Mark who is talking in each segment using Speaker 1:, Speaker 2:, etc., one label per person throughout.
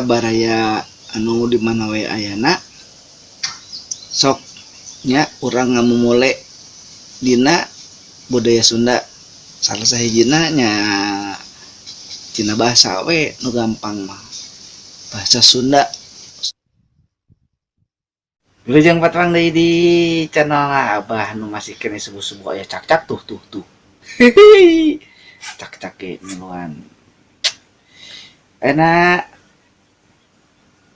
Speaker 1: baraya anu di mana we ayana soknya urang ngamumule dina budaya Sunda salah sahijina nya tina bahasa we nu gampang mah bahasa Sunda. Wilujeng patrang deui di channel Abah nu masih kene subuh-subuh aya cak-cak tuh. Cak-cak ge miluan. Enak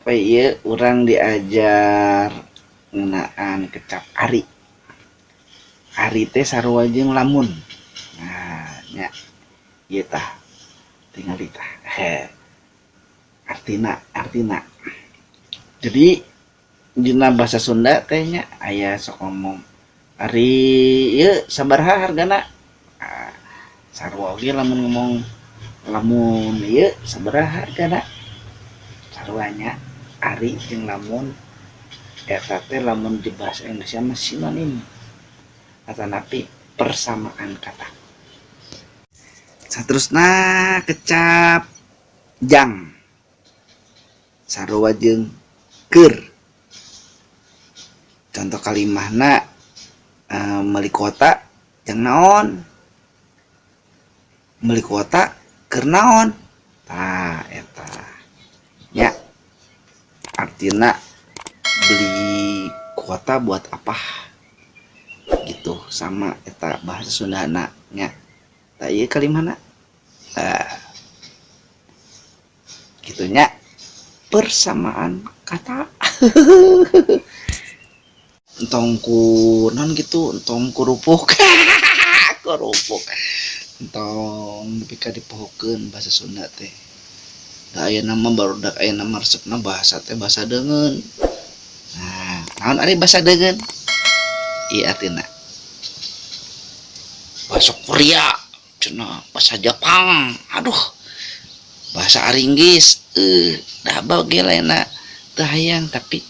Speaker 1: apa ieu urang diajar ngeunaan kecap ari. Ari teh sarua jeung lamun. Nah, nya ieu tah tingali tah. Artina. Jadi dina bahasa Sunda teh nya aya sok ngomong ari ieu sabaraha hargana. Sarua oge lamun ngomong lamun ieu sabaraha hargana. Saruanya ari jeung lamun eta teh lamun di bahasa Indonesia mah sinonim atanapi persamaan kata. Saterusna kecap jang sarua jeung keur. Contoh kalimahna meuli kota jeung naon? Meuli kota keur naon? Tah eta. Nya artina beli kuota buat apa gitu sama eta bahasa Sundana nya tak ieu kalimahna gitunya persamaan kata. Entong ku non gitu entong kurupuk entong pika dipohokeun bahasa Sunda teh da aya nama barudak aya nama resepna bahasa teh bahasa deungeun. Nah, naon ari bahasa deungeun? Ieu artina bahasa Korea, cenah bahasa Jepang, aduh bahasa Inggris, da bage lainna teu hayang tapi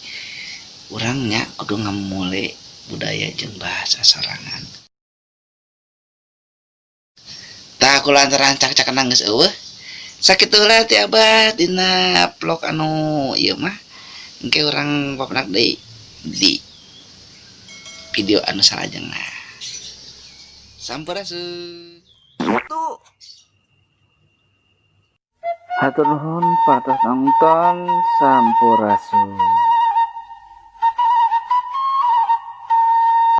Speaker 1: urangnya kudu ngamule budaya jeung bahasa sorangan. Tah kulantaran cak-cakan geus eueuh sakitu heula ti Abah dina vlog anu ieu mah engke urang papanak deui di video anu salajengna. Sampurasun. Hatur nuhun patos nonton, sampurasun.